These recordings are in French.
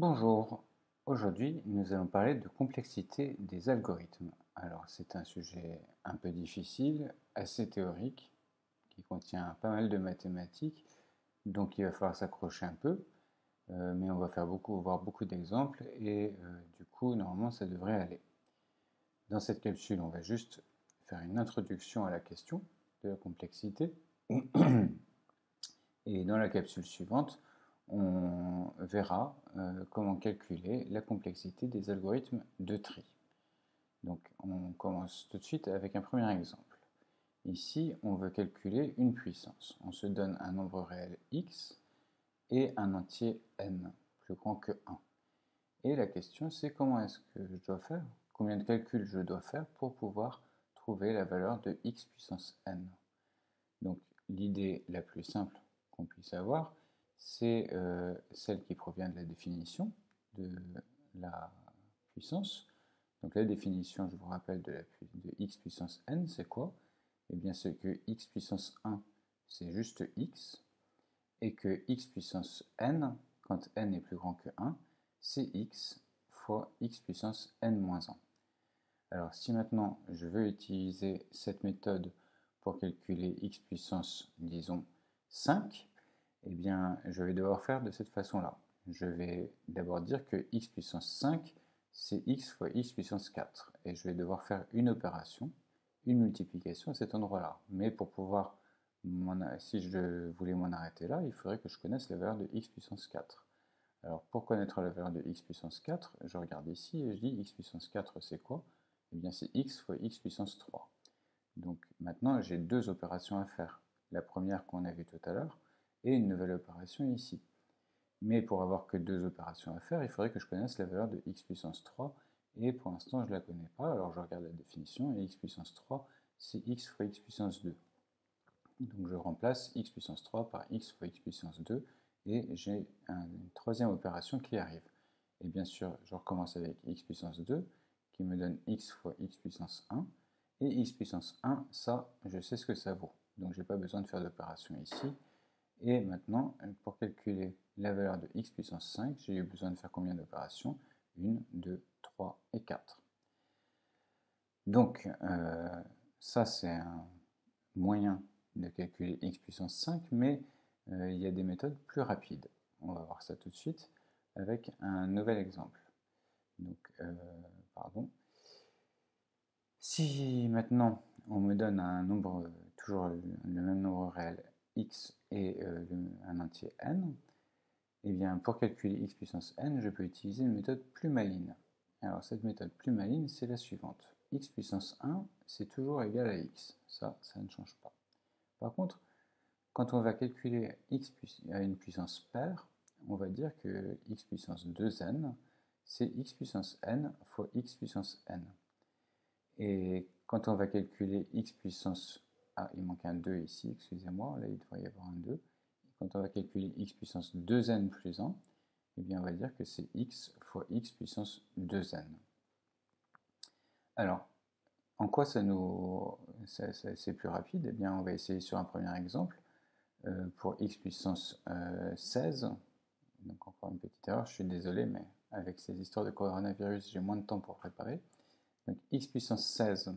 Bonjour, aujourd'hui nous allons parler de complexité des algorithmes. Alors c'est un sujet un peu difficile, assez théorique, qui contient pas mal de mathématiques, donc il va falloir s'accrocher un peu, mais on va voir beaucoup d'exemples et du coup normalement ça devrait aller. Dans cette capsule on va juste faire une introduction à la question de la complexité et dans la capsule suivante on verra comment calculer la complexité des algorithmes de tri. Donc on commence tout de suite avec un premier exemple. Ici, on veut calculer une puissance. On se donne un nombre réel x et un entier n, plus grand que 1. Et la question c'est comment est-ce que je dois faire, combien de calculs je dois faire pour pouvoir trouver la valeur de x puissance n. Donc l'idée la plus simple qu'on puisse avoir, c'est celle qui provient de la définition de la puissance. Donc la définition, je vous rappelle, de x puissance n, c'est quoi? Eh bien c'est que x puissance 1, c'est juste x, et que x puissance n, quand n est plus grand que 1, c'est x fois x puissance n-1. Alors si maintenant je veux utiliser cette méthode pour calculer x puissance, disons, 5, eh bien je vais devoir faire de cette façon-là. Je vais d'abord dire que x puissance 5, c'est x fois x puissance 4. Et je vais devoir faire une opération, une multiplication à cet endroit-là. Mais pour pouvoir, si je voulais m'en arrêter là, il faudrait que je connaisse la valeur de x puissance 4. Alors pour connaître la valeur de x puissance 4, je regarde ici et je dis x puissance 4 c'est quoi? Eh bien c'est x fois x puissance 3. Donc maintenant j'ai deux opérations à faire. La première qu'on a vue tout à l'heure et une nouvelle opération ici. Mais pour avoir que deux opérations à faire, il faudrait que je connaisse la valeur de x puissance 3 et pour l'instant je ne la connais pas, alors je regarde la définition et x puissance 3 c'est x fois x puissance 2. Donc je remplace x puissance 3 par x fois x puissance 2 et j'ai une troisième opération qui arrive. Et bien sûr, je recommence avec x puissance 2 qui me donne x fois x puissance 1. Et x puissance 1, ça, je sais ce que ça vaut. Donc je n'ai pas besoin de faire d'opération ici. Et maintenant, pour calculer la valeur de x puissance 5, j'ai eu besoin de faire combien d'opérations? 1, 2, 3 et 4. Donc ça c'est un moyen de calculer x puissance 5, mais il y a des méthodes plus rapides. On va voir ça tout de suite avec un nouvel exemple. Donc, pardon. Si maintenant on me donne un nombre, toujours le même nombre réel x et un entier n, eh bien pour calculer x puissance n, je peux utiliser une méthode plus maligne. Alors cette méthode plus maligne, c'est la suivante. X puissance 1, c'est toujours égal à x. Ça ne change pas. Par contre, quand on va calculer x à une puissance paire, on va dire que x puissance 2n, c'est x puissance n fois x puissance n. Et quand on va calculer x puissance... Ah, il manque un 2 ici, excusez-moi, là il devrait y avoir un 2. Quand on va calculer x puissance 2n plus 1, eh bien on va dire que c'est x fois x puissance 2n. Alors, en quoi c'est plus rapide? Eh bien on va essayer sur un premier exemple. Pour x puissance 16, donc encore une petite erreur, je suis désolé, mais avec ces histoires de coronavirus, j'ai moins de temps pour préparer. Donc x puissance 16,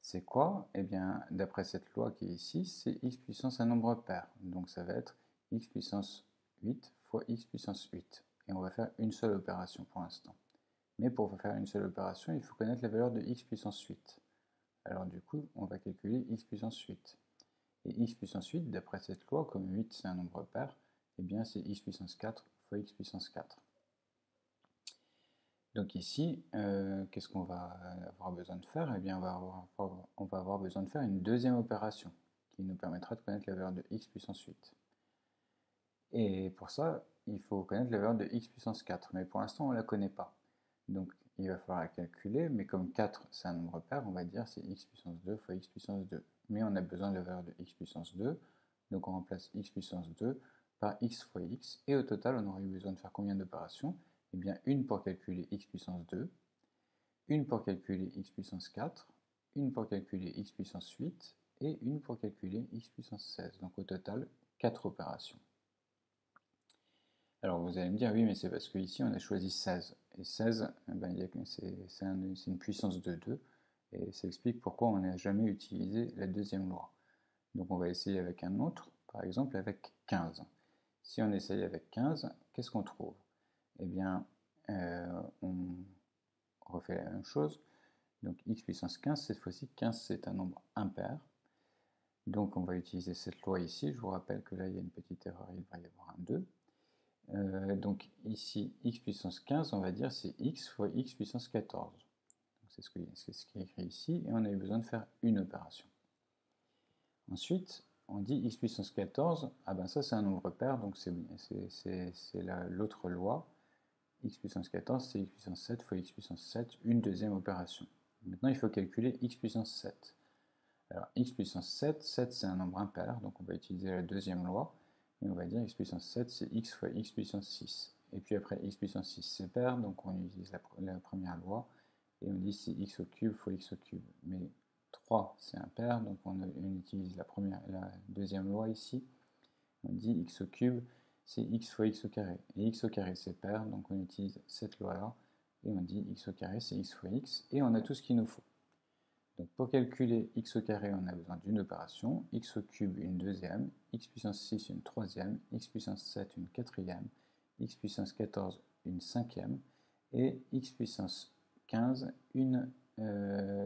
c'est quoi? Eh bien, d'après cette loi qui est ici, c'est x puissance un nombre pair. Donc ça va être x puissance 8 fois x puissance 8. Et on va faire une seule opération pour l'instant. Mais pour faire une seule opération, il faut connaître la valeur de x puissance 8. Alors du coup, on va calculer x puissance 8. Et x puissance 8, d'après cette loi, comme 8 c'est un nombre pair, eh bien c'est x puissance 4 fois x puissance 4. Donc ici, qu'est-ce qu'on va avoir besoin de faire? Eh bien on va avoir besoin de faire une deuxième opération qui nous permettra de connaître la valeur de x puissance 8. Et pour ça, il faut connaître la valeur de x puissance 4, mais pour l'instant on ne la connaît pas. Donc il va falloir la calculer, mais comme 4 c'est un nombre pair, on va dire c'est x puissance 2 fois x puissance 2. Mais on a besoin de la valeur de x puissance 2, donc on remplace x puissance 2 par x fois x, et au total on aurait eu besoin de faire combien d'opérations? Eh bien une pour calculer x puissance 2, une pour calculer x puissance 4, une pour calculer x puissance 8, et une pour calculer x puissance 16. Donc au total, 4 opérations. Alors vous allez me dire, oui, mais c'est parce qu'ici on a choisi 16. Et 16, eh ben, c'est une puissance de 2. Et ça explique pourquoi on n'a jamais utilisé la deuxième loi. Donc on va essayer avec un autre, par exemple avec 15. Si on essaye avec 15, qu'est-ce qu'on trouve? Eh bien, on refait la même chose. Donc x puissance 15, cette fois-ci, 15 c'est un nombre impair. Donc on va utiliser cette loi ici. Je vous rappelle que là il y a une petite erreur, il va y avoir un 2. Donc ici, x puissance 15, on va dire c'est x fois x puissance 14. C'est ce qui est écrit ici, et on a eu besoin de faire une opération. Ensuite, on dit x puissance 14, ah ben ça c'est un nombre pair, donc c'est l'autre loi. X puissance 14, c'est x puissance 7 fois x puissance 7, une deuxième opération. Maintenant, il faut calculer x puissance 7. Alors, x puissance 7, 7 c'est un nombre impair, donc on va utiliser la deuxième loi, et on va dire x puissance 7 c'est x fois x puissance 6. Et puis après, x puissance 6 c'est pair, donc on utilise la première loi, et on dit c'est x au cube fois x au cube. Mais 3 c'est impair, donc on utilise la deuxième loi ici, on dit x au cube c'est x fois x au carré. Et x au carré c'est pair, donc on utilise cette loi-là, et on dit x au carré c'est x fois x, et on a tout ce qu'il nous faut. Donc pour calculer x au carré, on a besoin d'une opération, x au cube une deuxième, x puissance 6 une troisième, x puissance 7 une quatrième, x puissance 14 une cinquième, et x puissance 15 une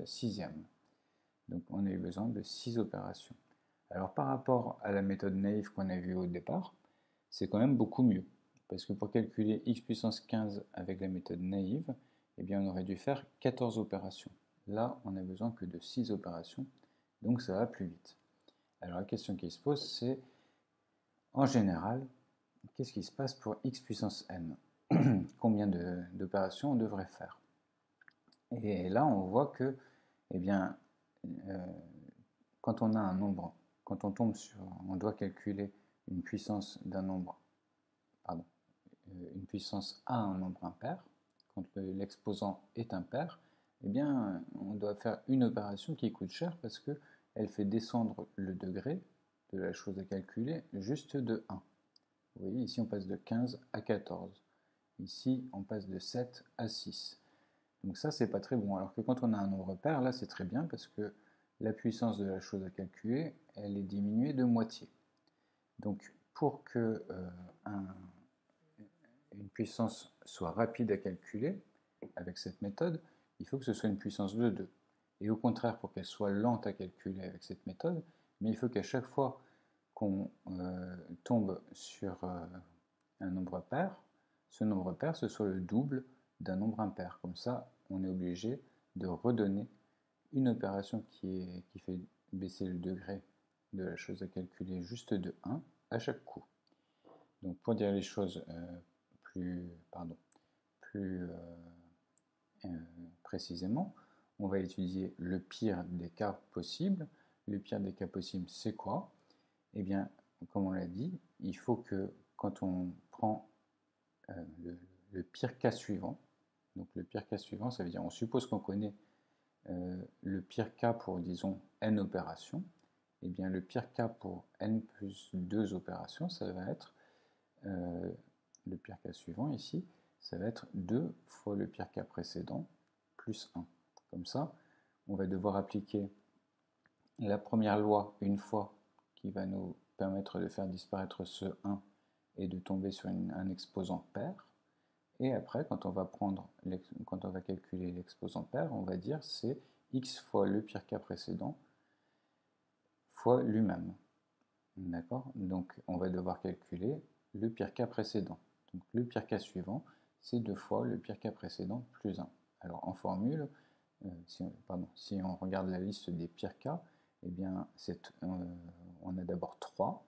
sixième. Donc on a eu besoin de 6 opérations. Alors par rapport à la méthode naïve qu'on a vue au départ, c'est quand même beaucoup mieux. Parce que pour calculer x puissance 15 avec la méthode naïve, eh bien on aurait dû faire 14 opérations. Là, on n'a besoin que de 6 opérations, donc ça va plus vite. Alors la question qui se pose, c'est, en général, qu'est-ce qui se passe pour x puissance n? Combien d'opérations on devrait faire? Et là, on voit que, eh bien, quand on a un nombre, quand on tombe sur, on doit calculer une puissance d'un nombre, pardon, une puissance à un nombre impair, quand l'exposant est impair, eh bien, on doit faire une opération qui coûte cher parce qu'elle fait descendre le degré de la chose à calculer juste de 1. Vous voyez, ici on passe de 15 à 14. Ici, on passe de 7 à 6. Donc ça, c'est pas très bon. Alors que quand on a un nombre pair, là, c'est très bien parce que la puissance de la chose à calculer, elle est diminuée de moitié. Donc, pour que une puissance soit rapide à calculer avec cette méthode, il faut que ce soit une puissance de 2. Et au contraire, pour qu'elle soit lente à calculer avec cette méthode, mais il faut qu'à chaque fois qu'on tombe sur un nombre pair, ce nombre pair, ce soit le double d'un nombre impair. Comme ça, on est obligé de redonner une opération qui fait baisser le degré de la chose à calculer juste de 1 à chaque coup. Donc pour dire les choses plus précisément, on va étudier le pire des cas possibles. Le pire des cas possibles, c'est quoi? Eh bien, comme on l'a dit, il faut que quand on prend le pire cas suivant, donc le pire cas suivant, ça veut dire on suppose qu'on connaît le pire cas pour, disons, n opérations, eh bien le pire cas pour n plus 2 opérations, ça va être le pire cas suivant ici, ça va être 2 fois le pire cas précédent plus 1. Comme ça, on va devoir appliquer la première loi une fois qui va nous permettre de faire disparaître ce 1 et de tomber sur un exposant pair. Et après, quand on va calculer l'exposant pair, on va dire c'est x fois le pire cas précédent fois lui-même. D'accord? Donc on va devoir calculer le pire cas précédent. Donc le pire cas suivant, c'est 2 fois le pire cas précédent plus 1. Alors en formule, si on regarde la liste des pires cas, eh bien on a d'abord 3.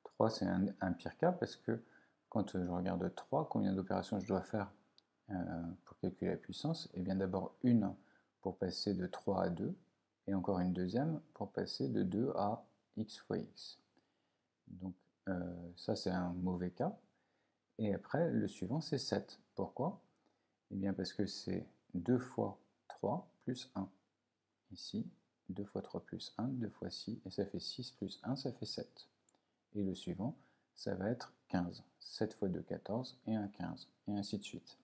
3 c'est un pire cas parce que quand je regarde 3, combien d'opérations je dois faire pour calculer la puissance? Eh bien d'abord une pour passer de 3 à 2, et encore une deuxième pour passer de 2 à x fois x. Donc ça c'est un mauvais cas. Et après le suivant c'est 7. Pourquoi? Eh bien parce que c'est 2 fois 3 plus 1. Ici, 2 fois 3 plus 1, 2 fois 6, et ça fait 6 plus 1, ça fait 7. Et le suivant, ça va être 15. 7 fois 2, 14, et un 15, et ainsi de suite.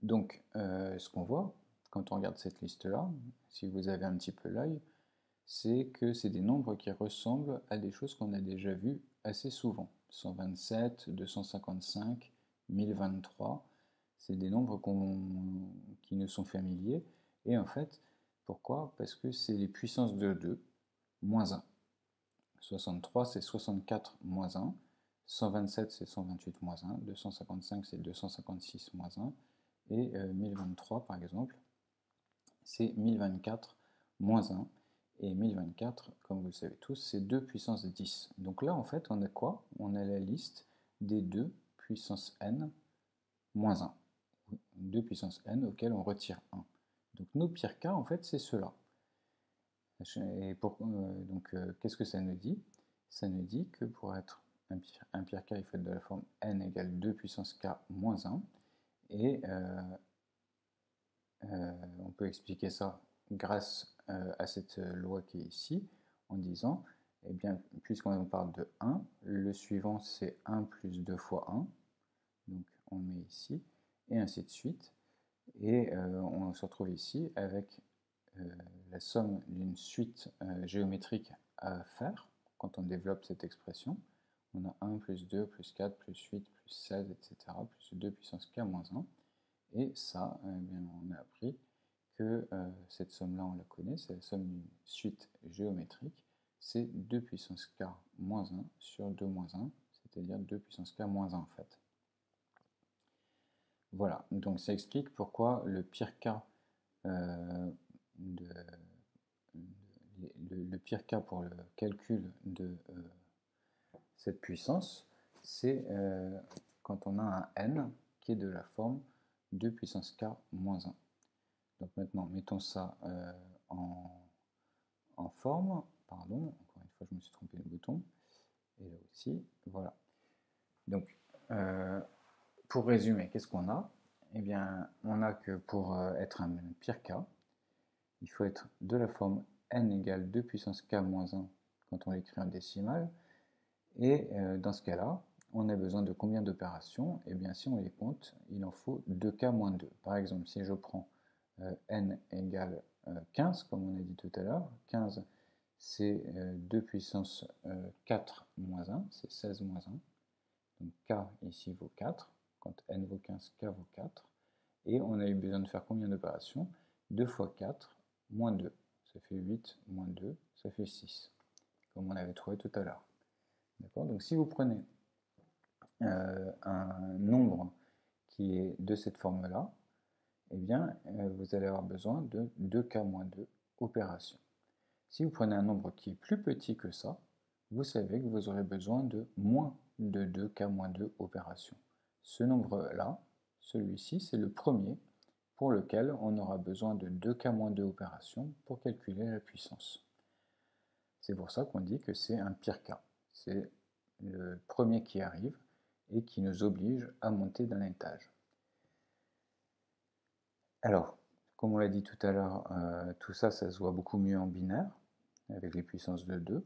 Donc, ce qu'on voit, quand on regarde cette liste-là, si vous avez un petit peu l'œil, c'est que c'est des nombres qui ressemblent à des choses qu'on a déjà vues assez souvent. 127, 255, 1023, c'est des nombres qui nous sont familiers. Et en fait, pourquoi? Parce que c'est les puissances de 2 moins 1. 63, c'est 64 moins 1. 127, c'est 128 moins 1. 255, c'est 256 moins 1. Et 1023, par exemple, c'est 1024 moins 1. Et 1024, comme vous le savez tous, c'est 2 puissance 10. Donc là, en fait, on a quoi? On a la liste des 2 puissance n moins 1. 2 puissance n auxquels on retire 1. Donc nos pires cas, en fait, c'est cela. Qu'est-ce que ça nous dit? Ça nous dit que pour être un pire cas, il faut être de la forme n égale 2 puissance k moins 1. Et on peut expliquer ça grâce à cette loi qui est ici, en disant, eh bien, puisqu'on parle de 1, le suivant c'est 1 plus 2 fois 1, donc on met ici, et ainsi de suite. Et on se retrouve ici avec la somme d'une suite géométrique à faire quand on développe cette expression. On a 1 plus 2 plus 4 plus 8 plus 16, etc., plus 2 puissance k moins 1. Et ça, eh bien, on a appris que cette somme-là, on la connaît, c'est la somme d'une suite géométrique, c'est 2 puissance k moins 1 sur 2 moins 1, c'est-à-dire 2 puissance k moins 1 en fait. Voilà, donc ça explique pourquoi le pire cas le pire cas pour le calcul de cette puissance, c'est quand on a un n qui est de la forme 2 puissance k moins 1. Donc maintenant, mettons ça en forme. Pardon, encore une fois, je me suis trompé de bouton. Et là aussi, voilà. Donc, pour résumer, qu'est-ce qu'on a? Eh bien, on a que pour être un pire cas, il faut être de la forme n égale 2 puissance k moins 1 quand on l'écrit en décimale. Et dans ce cas-là, on a besoin de combien d'opérations? Eh bien, si on les compte, il en faut 2k moins 2. Par exemple, si je prends n égale 15, comme on a dit tout à l'heure, 15 c'est 2 puissance 4 moins 1, c'est 16 moins 1. Donc k ici vaut 4, quand n vaut 15, k vaut 4. Et on a eu besoin de faire combien d'opérations? 2 fois 4 moins 2, ça fait 8 moins 2, ça fait 6, comme on avait trouvé tout à l'heure. D'accord? Donc si vous prenez un nombre qui est de cette forme-là, eh bien, vous allez avoir besoin de 2k moins 2 opérations. Si vous prenez un nombre qui est plus petit que ça, vous savez que vous aurez besoin de moins de 2k moins 2 opérations. Ce nombre-là, celui-ci, c'est le premier pour lequel on aura besoin de 2k moins 2 opérations pour calculer la puissance. C'est pour ça qu'on dit que c'est un pire cas. C'est le premier qui arrive et qui nous oblige à monter d'un étage. Alors, comme on l'a dit tout à l'heure, tout ça, ça se voit beaucoup mieux en binaire, avec les puissances de 2.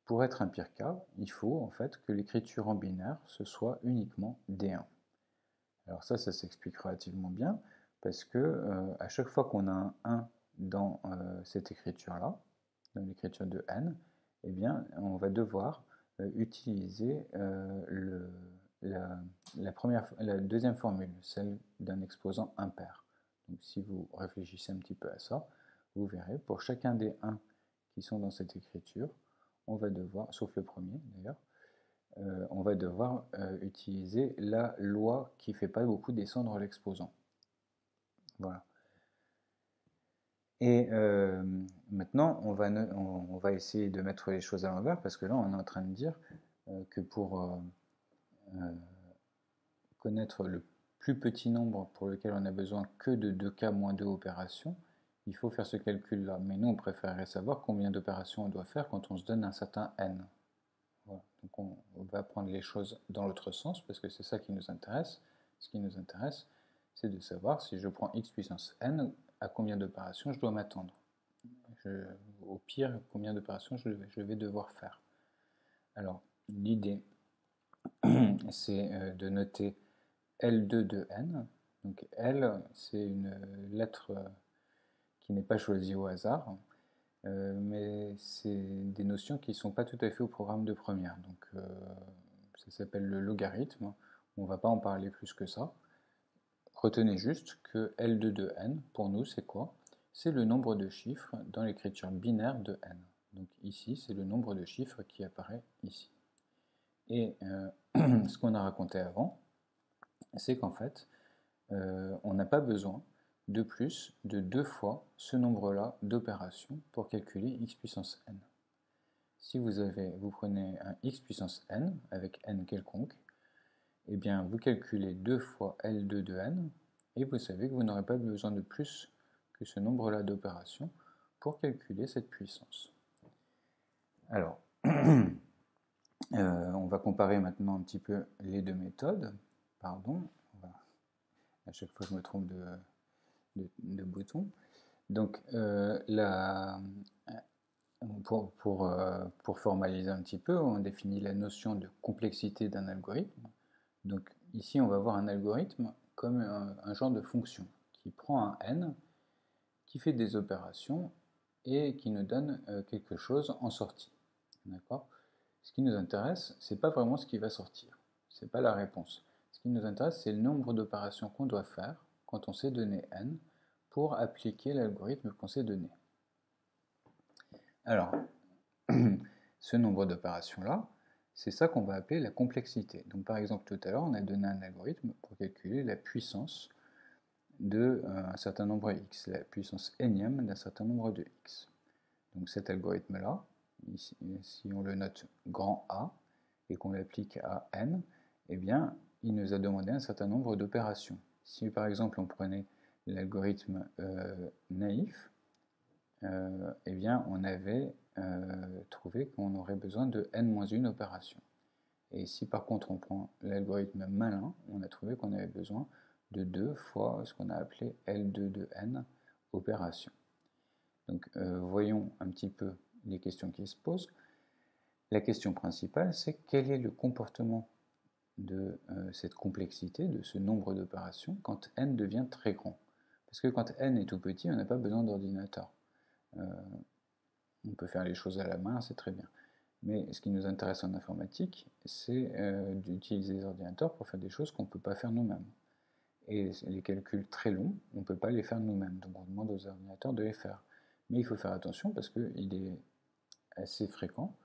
Pour être un pire cas, il faut en fait que l'écriture en binaire, ce soit uniquement D1. Alors ça s'explique relativement bien, parce que à chaque fois qu'on a un 1 dans cette écriture-là, dans l'écriture de n, eh bien, on va devoir utiliser la deuxième formule, celle d'un exposant impair. Donc si vous réfléchissez un petit peu à ça, vous verrez, pour chacun des 1 qui sont dans cette écriture, on va devoir, sauf le premier d'ailleurs, on va devoir utiliser la loi qui ne fait pas beaucoup descendre l'exposant. Voilà. Et maintenant, on va essayer de mettre les choses à l'envers, parce que là, on est en train de dire que pour connaître le plus petit nombre pour lequel on a besoin que de 2k moins 2 opérations, il faut faire ce calcul-là. Mais nous, on préférerait savoir combien d'opérations on doit faire quand on se donne un certain n. Voilà. Donc on va prendre les choses dans l'autre sens, parce que c'est ça qui nous intéresse. Ce qui nous intéresse, c'est de savoir si je prends x puissance n, à combien d'opérations je dois m'attendre. Au pire, combien d'opérations je vais devoir faire. Alors, l'idée c'est de noter L2 de n. Donc L, c'est une lettre qui n'est pas choisie au hasard, mais c'est des notions qui ne sont pas tout à fait au programme de première. Donc ça s'appelle le logarithme. On ne va pas en parler plus que ça. Retenez juste que L2 de n, pour nous, c'est quoi? C'est le nombre de chiffres dans l'écriture binaire de n. Donc ici, c'est le nombre de chiffres qui apparaît ici. Et ce qu'on a raconté avant, c'est qu'en fait, on n'a pas besoin de plus de 2 fois ce nombre-là d'opérations pour calculer x puissance n. Si vous prenez un x puissance n avec n quelconque, eh bien vous calculez 2 fois L2 de n, et vous savez que vous n'aurez pas besoin de plus que ce nombre-là d'opérations pour calculer cette puissance. Alors, on va comparer maintenant un petit peu les deux méthodes. Pardon, à chaque fois je me trompe de bouton. Donc, pour formaliser un petit peu, on définit la notion de complexité d'un algorithme. Donc ici, on va voir un algorithme comme un genre de fonction qui prend un n, qui fait des opérations et qui nous donne quelque chose en sortie. D'accord? Ce qui nous intéresse, c'est pas vraiment ce qui va sortir, c'est pas la réponse. Ce qui nous intéresse, c'est le nombre d'opérations qu'on doit faire quand on s'est donné n pour appliquer l'algorithme qu'on s'est donné. Alors, ce nombre d'opérations-là, c'est ça qu'on va appeler la complexité. Donc par exemple, tout à l'heure, on a donné un algorithme pour calculer la puissance d'un certain nombre x, la puissance énième d'un certain nombre de x. Donc cet algorithme-là, si on le note grand A et qu'on l'applique à n, eh bien, il nous a demandé un certain nombre d'opérations. Si par exemple on prenait l'algorithme naïf, eh bien, on avait trouvé qu'on aurait besoin de n-1 opérations. Et si par contre on prend l'algorithme malin, on a trouvé qu'on avait besoin de 2 fois ce qu'on a appelé L2 de n opérations. Donc voyons un petit peu les questions qui se posent. La question principale, c'est quel est le comportement de cette complexité, de ce nombre d'opérations, quand n devient très grand. Parce que quand n est tout petit, on n'a pas besoin d'ordinateur. On peut faire les choses à la main, c'est très bien. Mais ce qui nous intéresse en informatique, c'est d'utiliser les ordinateurs pour faire des choses qu'on ne peut pas faire nous-mêmes. Et les calculs très longs, on ne peut pas les faire nous-mêmes. Donc on demande aux ordinateurs de les faire. Mais il faut faire attention parce qu'il est assez fréquent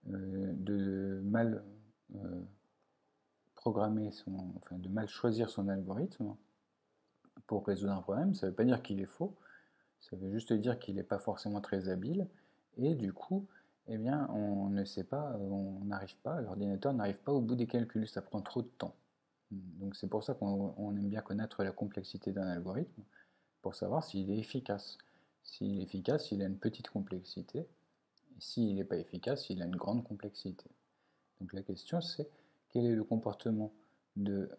de mal programmer de mal choisir son algorithme pour résoudre un problème. Ça ne veut pas dire qu'il est faux, ça veut juste dire qu'il n'est pas forcément très habile, et du coup, eh bien, on ne sait pas, on n'arrive pas, l'ordinateur n'arrive pas au bout des calculs, ça prend trop de temps. Donc c'est pour ça qu'on aime bien connaître la complexité d'un algorithme, pour savoir s'il est efficace. S'il est efficace, il a une petite complexité, et s'il n'est pas efficace, il a une grande complexité. Donc la question c'est, quel est le comportement de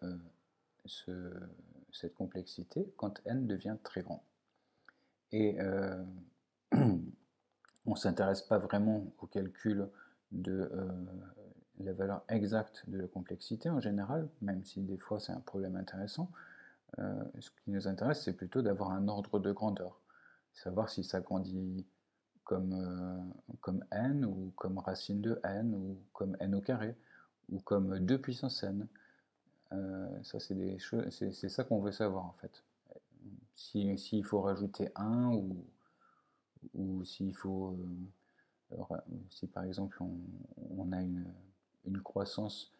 cette complexité quand n devient très grand? Et on ne s'intéresse pas vraiment au calcul de la valeur exacte de la complexité en général, même si des fois c'est un problème intéressant. Ce qui nous intéresse, c'est plutôt d'avoir un ordre de grandeur, savoir si ça grandit comme n, ou comme racine de n, ou comme n au carré, ou comme 2 puissance n. Ça, c'est ça qu'on veut savoir en fait. S'il faut rajouter 1, ou s'il faut, si par exemple on a une croissance,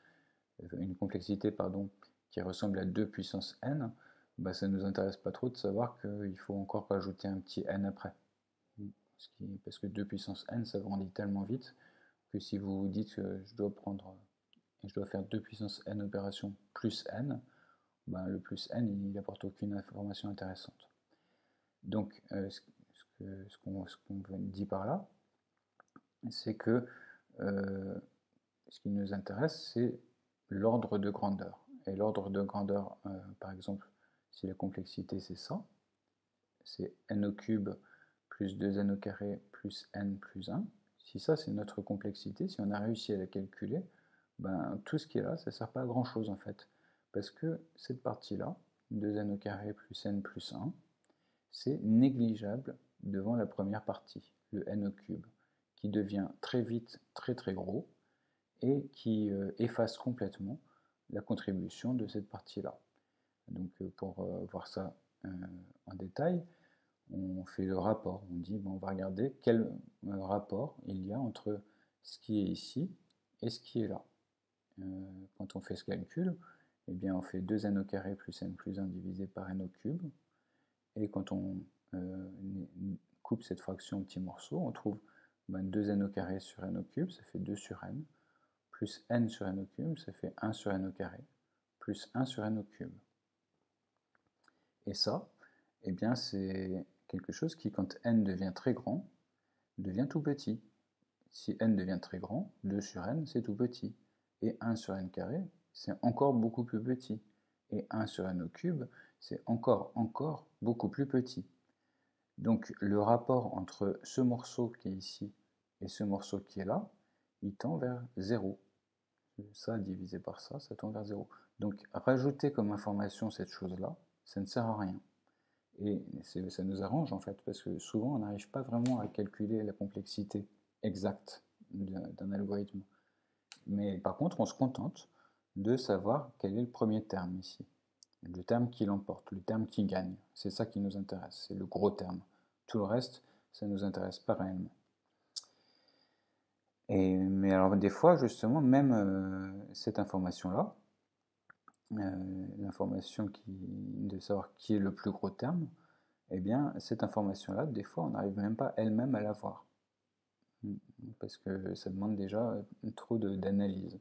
une complexité pardon, qui ressemble à 2 puissance n, bah ça ne nous intéresse pas trop de savoir qu'il faut encore rajouter un petit n après. Parce que 2 puissance n, ça grandit tellement vite que si vous vous dites que je dois faire 2 puissance n opérations plus n, ben le plus n, il n'apporte aucune information intéressante. Donc, ce qu'on dit par là, c'est que ce qui nous intéresse, c'est l'ordre de grandeur. Et l'ordre de grandeur, par exemple, si la complexité c'est ça, c'est n au cube plus 2n au carré plus n plus 1. Si ça c'est notre complexité, si on a réussi à la calculer, ben, tout ce qui est là, ça ne sert pas à grand chose en fait. Parce que cette partie-là, 2n au carré plus n plus 1, c'est négligeable devant la première partie, le n au cube, qui devient très vite très très gros et qui efface complètement la contribution de cette partie-là. Donc pour voir ça en détail, on fait le rapport. On dit, bon, on va regarder quel rapport il y a entre ce qui est ici et ce qui est là. Quand on fait ce calcul, eh bien on fait 2n au carré plus n plus 1 divisé par n au cube. Et quand on coupe cette fraction en petits morceaux, on trouve 2n au carré sur n au cube, ça fait 2 sur n, plus n sur n au cube, ça fait 1 sur n au carré, plus 1 sur n au cube. Et ça, eh bien c'est quelque chose qui, quand n devient très grand, devient tout petit. Si n devient très grand, 2 sur n, c'est tout petit. Et 1 sur n carré, c'est encore beaucoup plus petit. Et 1 sur n au cube, c'est encore beaucoup plus petit. Donc le rapport entre ce morceau qui est ici et ce morceau qui est là, il tend vers 0. Ça divisé par ça, ça tend vers 0. Donc rajouter comme information cette chose-là, ça ne sert à rien. Et ça nous arrange en fait, parce que souvent on n'arrive pas vraiment à calculer la complexité exacte d'un algorithme. Mais par contre, on se contente de savoir quel est le premier terme ici. Le terme qui l'emporte, le terme qui gagne. C'est ça qui nous intéresse, c'est le gros terme. Tout le reste, ça ne nous intéresse pas réellement. Mais alors des fois, justement, même cette information-là, l'information de savoir qui est le plus gros terme, eh bien, cette information-là, des fois, on n'arrive même pas elle-même à l'avoir. Parce que ça demande déjà trop d'analyse.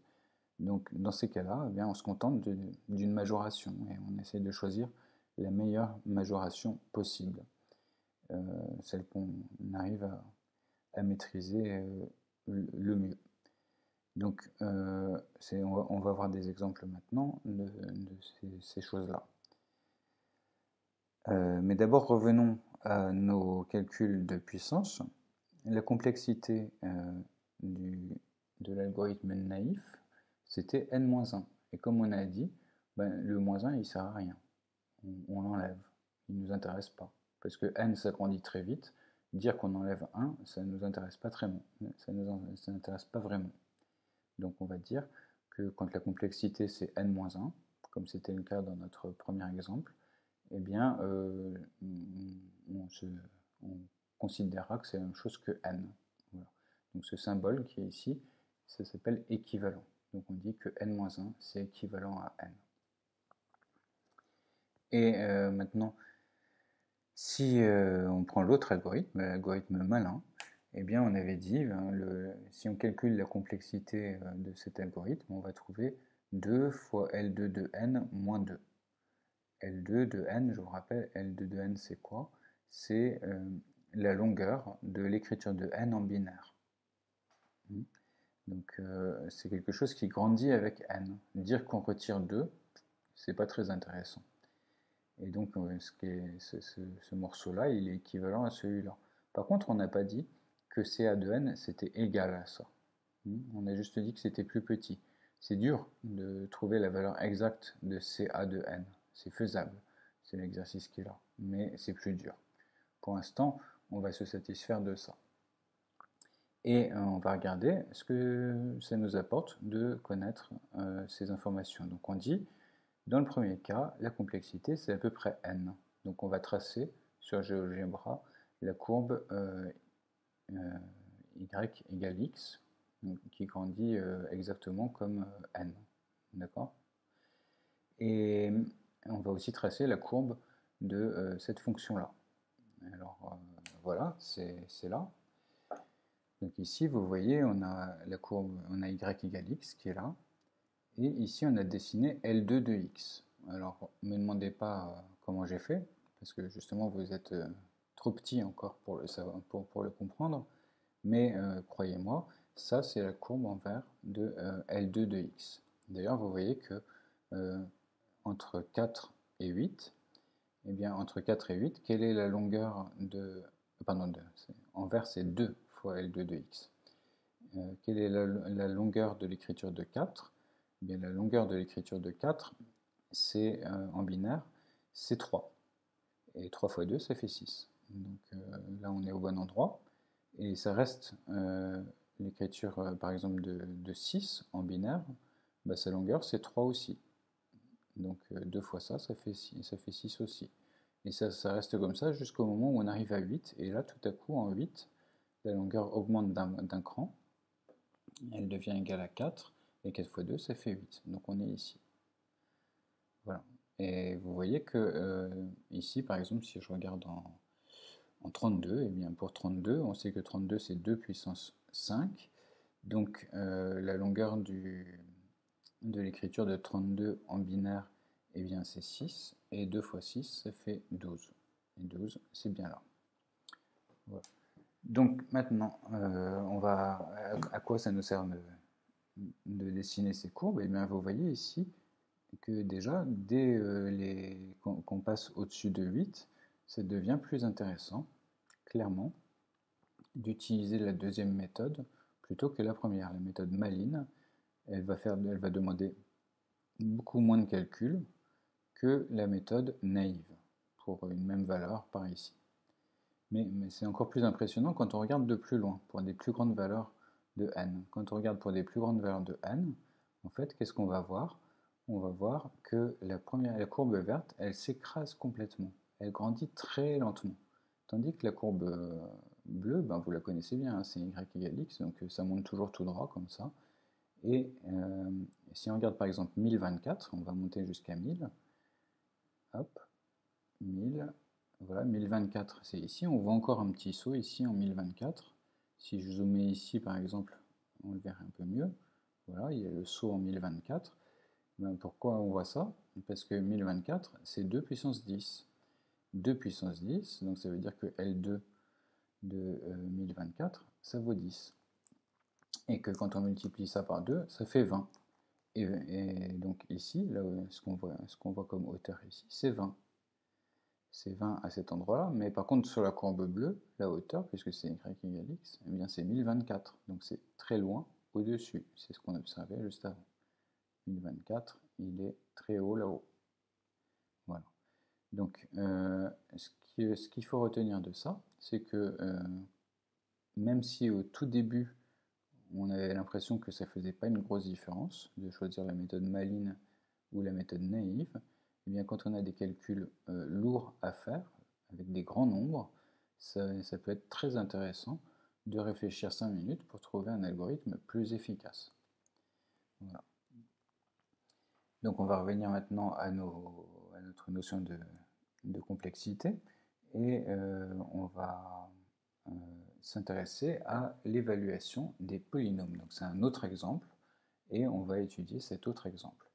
Donc, dans ces cas-là, eh bien, on se contente d'une majoration et on essaie de choisir la meilleure majoration possible, celle qu'on arrive à maîtriser le mieux. Donc, on va voir des exemples maintenant de ces choses-là. Mais d'abord, revenons à nos calculs de puissance. La complexité de l'algorithme naïf, c'était n-1. Et comme on a dit, le moins 1, il ne sert à rien. On l'enlève. Il ne nous intéresse pas. Parce que n s'agrandit très vite. Dire qu'on enlève 1, ça ne nous intéresse pas vraiment. Ça ne n'intéresse pas vraiment. Donc on va dire que quand la complexité c'est n-1, comme c'était le cas dans notre premier exemple, eh bien on considérera que c'est la même chose que n. Voilà. Donc ce symbole qui est ici, ça s'appelle équivalent. Donc on dit que n-1 c'est équivalent à n. Et maintenant, si on prend l'autre algorithme, l'algorithme malin, eh bien on avait dit, si on calcule la complexité de cet algorithme, on va trouver 2 fois L2 de n moins 2. L2 de n, je vous rappelle, L2 de n c'est quoi? C'est la longueur de l'écriture de n en binaire. Donc c'est quelque chose qui grandit avec n. Dire qu'on retire 2, c'est pas très intéressant. Et donc ce morceau-là, il est équivalent à celui-là. Par contre, on n'a pas dit que CA de n, c'était égal à ça. On a juste dit que c'était plus petit. C'est dur de trouver la valeur exacte de CA de n. C'est faisable, c'est l'exercice qui est là, mais c'est plus dur. Pour l'instant, on va se satisfaire de ça. Et on va regarder ce que ça nous apporte de connaître ces informations. Donc on dit, dans le premier cas, la complexité c'est à peu près n. Donc on va tracer sur GeoGebra la courbe y égale x, qui grandit exactement comme n. D'accord? Et on va aussi tracer la courbe de cette fonction-là. Alors voilà, c'est là. Donc ici, vous voyez, on a la courbe, on a y égale x qui est là. Et ici, on a dessiné L2 de x. Alors, ne me demandez pas comment j'ai fait, parce que justement, vous êtes trop petit encore pour le savoir, pour le comprendre. Mais croyez-moi, ça, c'est la courbe en vert de L2 de x. D'ailleurs, vous voyez que entre 4 et 8, eh bien, entre 4 et 8, quelle est la longueur de... Pardon, en vert, c'est 2 fois L2 de x. Quelle est la longueur de l'écriture de 4? Eh bien, la longueur de l'écriture de 4, c'est en binaire, c'est 3. Et 3 fois 2, ça fait 6. Donc là, on est au bon endroit. Et ça reste l'écriture, par exemple, de 6 en binaire, bah, sa longueur, c'est 3 aussi. Donc 2 fois ça, ça fait 6 aussi. Et ça reste comme ça jusqu'au moment où on arrive à 8. Et là, tout à coup, en 8, la longueur augmente d'un cran. Elle devient égale à 4. Et 4 fois 2, ça fait 8. Donc on est ici. Voilà. Et vous voyez que ici, par exemple, si je regarde en 32, eh bien pour 32, on sait que 32 c'est 2 puissance 5. Donc la longueur de l'écriture de 32 en binaire, eh bien c'est 6. Et 2 fois 6, ça fait 12. Et 12, c'est bien là. Voilà. Donc maintenant, à quoi ça nous sert de dessiner ces courbes? Eh bien vous voyez ici que déjà, dès qu'on passe au-dessus de 8, ça devient plus intéressant, clairement, d'utiliser la deuxième méthode plutôt que la première. La méthode Malin, elle va demander beaucoup moins de calculs que la méthode naïve pour une même valeur par ici. Mais c'est encore plus impressionnant quand on regarde de plus loin, pour des plus grandes valeurs de n. Quand on regarde pour des plus grandes valeurs de n, en fait, qu'est-ce qu'on va voir? On va voir que la courbe verte, elle s'écrase complètement. Elle grandit très lentement. Tandis que la courbe bleue, ben, vous la connaissez bien, hein, c'est y égale x, donc ça monte toujours tout droit comme ça. Et si on regarde par exemple 1024, on va monter jusqu'à 1000. Hop, 1000. Voilà, 1024, c'est ici. On voit encore un petit saut ici en 1024. Si je zoomais ici, par exemple, on le verrait un peu mieux. Voilà, il y a le saut en 1024. Ben, pourquoi on voit ça? Parce que 1024, c'est 2 puissance 10. 2 puissance 10, donc ça veut dire que L2 de 1024, ça vaut 10. Et que quand on multiplie ça par 2, ça fait 20. Et donc ici, là, ce qu'on voit comme hauteur ici, c'est 20. C'est 20 à cet endroit-là, mais par contre sur la courbe bleue, la hauteur, puisque c'est y égale x, eh bien c'est 1024, donc c'est très loin au-dessus, c'est ce qu'on observait juste avant. 1024, il est très haut là-haut. Voilà. Donc ce qu'il faut retenir de ça, c'est que même si au tout début, on avait l'impression que ça ne faisait pas une grosse différence de choisir la méthode Malin ou la méthode naïve, eh bien quand on a des calculs lourds à faire, avec des grands nombres, ça peut être très intéressant de réfléchir 5 minutes pour trouver un algorithme plus efficace. Voilà. Donc on va revenir maintenant à notre notion de complexité et on va s'intéresser à l'évaluation des polynômes. Donc c'est un autre exemple et on va étudier cet autre exemple.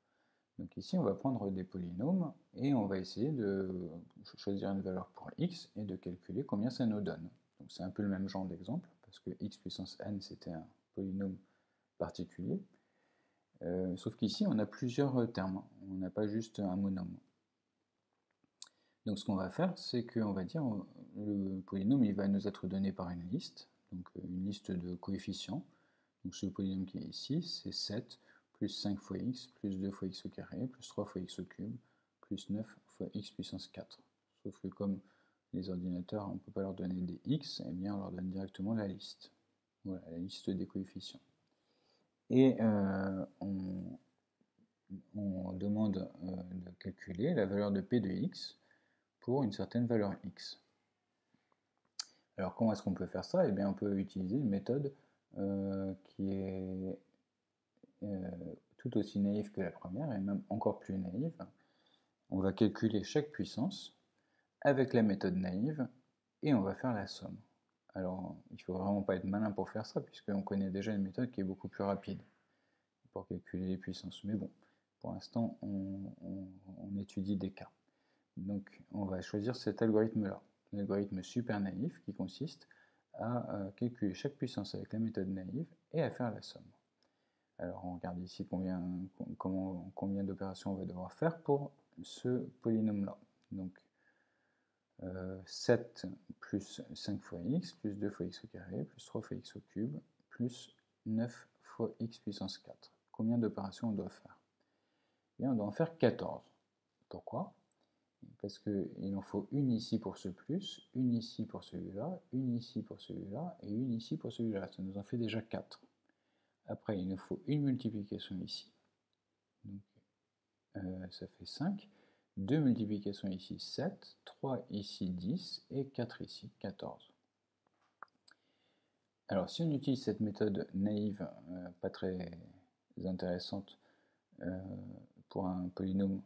Donc ici, on va prendre des polynômes et on va essayer de choisir une valeur pour x et de calculer combien ça nous donne. Donc c'est un peu le même genre d'exemple, parce que x puissance n, c'était un polynôme particulier. Sauf qu'ici, on a plusieurs termes, on n'a pas juste un monôme. Donc ce qu'on va faire, c'est qu'on va dire, le polynôme, il va nous être donné par une liste, donc une liste de coefficients. Donc ce polynôme qui est ici, c'est 7 plus 5 fois x, plus 2 fois x au carré, plus 3 fois x au cube, plus 9 fois x puissance 4. Sauf que comme les ordinateurs, on ne peut pas leur donner des x, eh bien on leur donne directement la liste. Voilà, la liste des coefficients. Et on demande de calculer la valeur de p de x pour une certaine valeur x. Alors comment est-ce qu'on peut faire ça? Eh bien on peut utiliser une méthode qui est tout aussi naïve que la première, et même encore plus naïve. On va calculer chaque puissance avec la méthode naïve, et on va faire la somme. Alors, il ne faut vraiment pas être malin pour faire ça, puisqu'on connaît déjà une méthode qui est beaucoup plus rapide pour calculer les puissances. Mais bon, pour l'instant, on étudie des cas. Donc, on va choisir cet algorithme-là, l'algorithme super naïf, qui consiste à calculer chaque puissance avec la méthode naïve et à faire la somme. Alors on regarde ici combien d'opérations on va devoir faire pour ce polynôme-là. Donc 7 plus 5 fois x, plus 2 fois x au carré, plus 3 fois x au cube, plus 9 fois x puissance 4. Combien d'opérations on doit faire? Eh bien, on doit en faire 14. Pourquoi? Parce qu'il en faut une ici pour ce plus, une ici pour celui-là, une ici pour celui-là, et une ici pour celui-là. Ça nous en fait déjà 4. Après, il nous faut une multiplication ici. Donc, ça fait 5. 2 multiplications ici, 7. 3 ici, 10. Et 4 ici, 14. Alors, si on utilise cette méthode naïve, pas très intéressante, pour un polynôme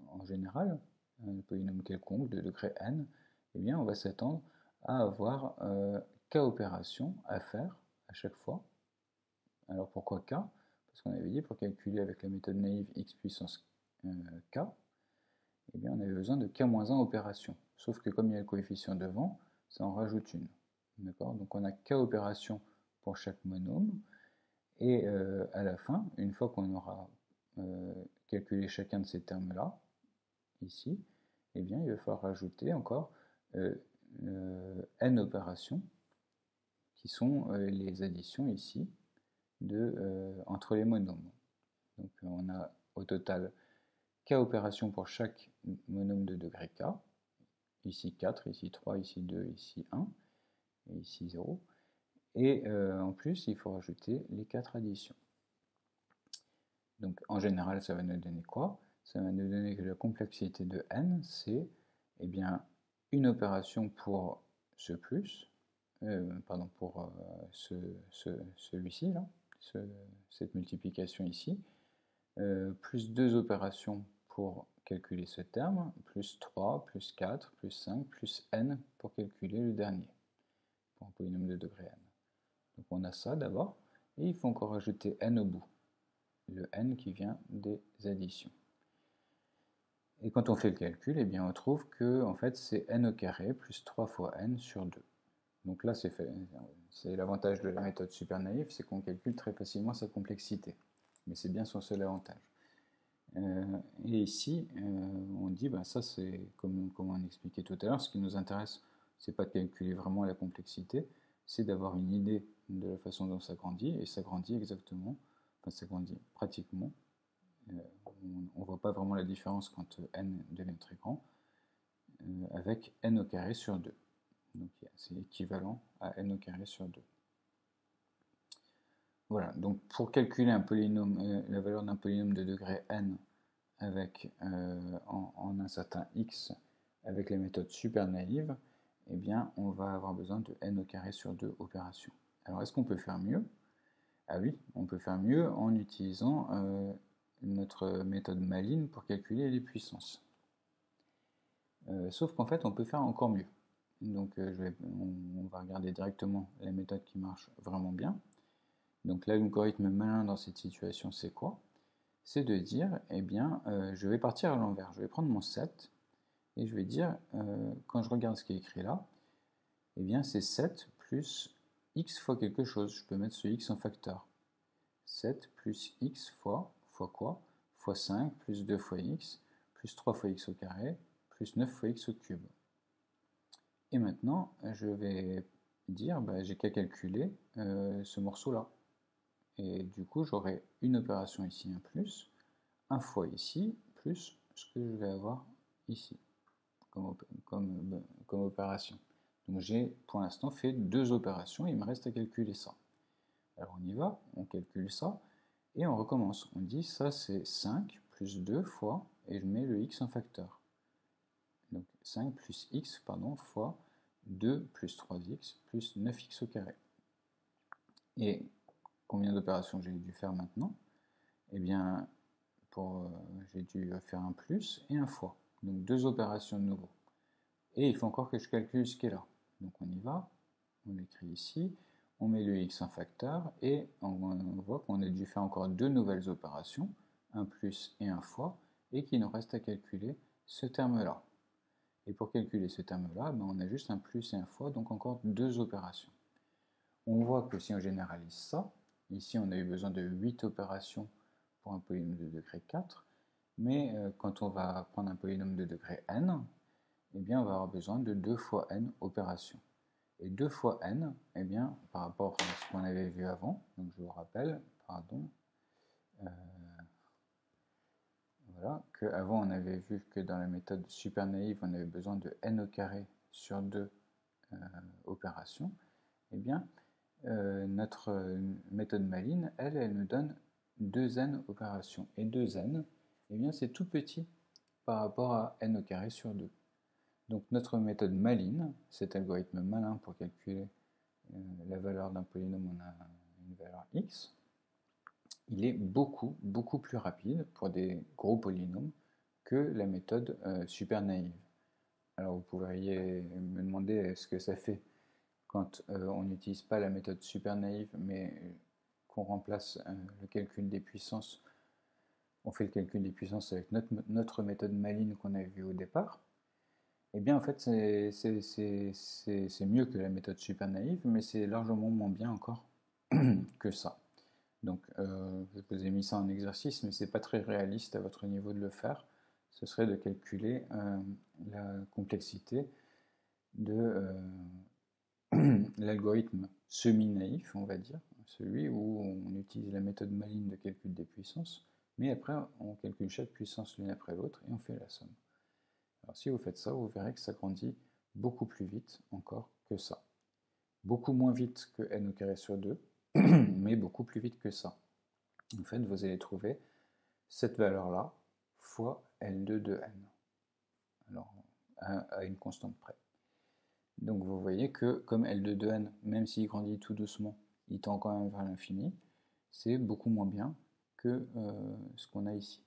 en général, un polynôme quelconque de degré n, eh bien, on va s'attendre à avoir k opérations à faire à chaque fois. Alors, pourquoi k? Parce qu'on avait dit, pour calculer avec la méthode naïve x puissance k, eh bien, on avait besoin de k-1 opérations. Sauf que comme il y a le coefficient devant, ça en rajoute une. D'accord? Donc on a k opérations pour chaque monôme. Et à la fin, une fois qu'on aura calculé chacun de ces termes-là, ici, eh bien, il va falloir rajouter encore n opérations, qui sont les additions ici entre les monômes. Donc on a au total k opérations pour chaque monôme de degré k, ici 4, ici 3, ici 2, ici 1, et ici 0. Et en plus, il faut rajouter les 4 additions. Donc en général, ça va nous donner quoi? Ça va nous donner que la complexité de n, c'est eh bien, une opération pour ce plus, pour celui-ci, là, cette multiplication ici, plus 2 opérations pour calculer ce terme, plus 3, plus 4, plus 5, plus n pour calculer le dernier, pour un polynôme de degré n. Donc on a ça d'abord, et il faut encore rajouter n au bout, le n qui vient des additions. Et quand on fait le calcul, eh bien on trouve que en fait, c'est n au carré plus 3 fois n sur 2. Donc là, c'est l'avantage de la méthode super naïve, c'est qu'on calcule très facilement sa complexité. Mais c'est bien son seul avantage. Et ici, on dit, ben ça c'est comme on expliquait tout à l'heure, ce qui nous intéresse, c'est pas de calculer vraiment la complexité, c'est d'avoir une idée de la façon dont ça grandit, et ça grandit exactement, enfin ça grandit pratiquement. On ne voit pas vraiment la différence quand n devient très grand, avec n au carré sur 2. Donc c'est équivalent à n au carré sur 2. Voilà, donc pour calculer un polynôme, la valeur d'un polynôme de degré n avec en un certain x avec la méthode super naïve, eh bien on va avoir besoin de n au carré sur 2 opérations. Alors est-ce qu'on peut faire mieux? Ah oui, on peut faire mieux en utilisant notre méthode maligne pour calculer les puissances. Sauf qu'en fait on peut faire encore mieux. Donc on va regarder directement la méthode qui marche vraiment bien. Donc l'algorithme malin dans cette situation, c'est quoi? C'est de dire, eh bien, je vais partir à l'envers. Je vais prendre mon 7 et je vais dire, quand je regarde ce qui est écrit là, eh bien, c'est 7 plus x fois quelque chose. Je peux mettre ce x en facteur. 7 plus x fois quoi? Fois 5 plus 2 fois x, plus 3 fois x au carré, plus 9 fois x au cube. Et maintenant, je vais dire, bah, j'ai qu'à calculer ce morceau-là. Et du coup, j'aurai une opération ici, un plus, un fois ici, plus ce que je vais avoir ici, comme opération. Donc j'ai pour l'instant fait 2 opérations, il me reste à calculer ça. Alors on y va, on calcule ça, et on recommence. On dit ça c'est 5 plus 2 fois, et je mets le x en facteur. Donc 5 plus x, pardon, fois 2 plus 3x plus 9x au carré. Et combien d'opérations j'ai dû faire maintenant? Eh bien, j'ai dû faire un plus et un fois. Donc 2 opérations de nouveau. Et il faut encore que je calcule ce qui est là. Donc on y va, on l'écrit ici, on met le x en facteur et on voit qu'on a dû faire encore 2 nouvelles opérations, un plus et un fois, et qu'il nous reste à calculer ce terme-là. Et pour calculer ce terme-là, ben on a juste un plus et un fois, donc encore 2 opérations. On voit que si on généralise ça, ici on a eu besoin de 8 opérations pour un polynôme de degré 4, mais quand on va prendre un polynôme de degré n, eh bien on va avoir besoin de 2 fois n opérations. Et 2 fois n, eh bien, par rapport à ce qu'on avait vu avant, donc je vous rappelle, pardon, voilà, qu'avant on avait vu que dans la méthode super naïve, on avait besoin de n au carré sur 2 opérations. Eh bien, notre méthode Malin, elle nous donne 2n opérations. Et 2n, eh bien, c'est tout petit par rapport à n au carré sur 2. Donc notre méthode Malin, cet algorithme malin pour calculer la valeur d'un polynôme, on a une valeur x, il est beaucoup, beaucoup plus rapide pour des gros polynômes que la méthode super naïve. Alors vous pourriez me demander est-ce que ça fait quand on n'utilise pas la méthode super naïve mais qu'on remplace le calcul des puissances, on fait le calcul des puissances avec notre méthode Malin qu'on avait vue au départ. Eh bien, en fait, c'est mieux que la méthode super naïve, mais c'est largement moins bien encore que ça. Donc, je vous ai mis ça en exercice, mais c'est pas très réaliste à votre niveau de le faire. Ce serait de calculer la complexité de l'algorithme semi-naïf, on va dire, celui où on utilise la méthode Malin de calcul des puissances, mais après on calcule chaque puissance l'une après l'autre et on fait la somme. Alors si vous faites ça, vous verrez que ça grandit beaucoup plus vite encore que ça. Beaucoup moins vite que n au carré sur 2, mais beaucoup plus vite que ça. En fait, vous allez trouver cette valeur-là fois L2 de n, alors à une constante près. Donc vous voyez que comme L2 de n, même s'il grandit tout doucement, il tend quand même vers l'infini, c'est beaucoup moins bien que ce qu'on a ici.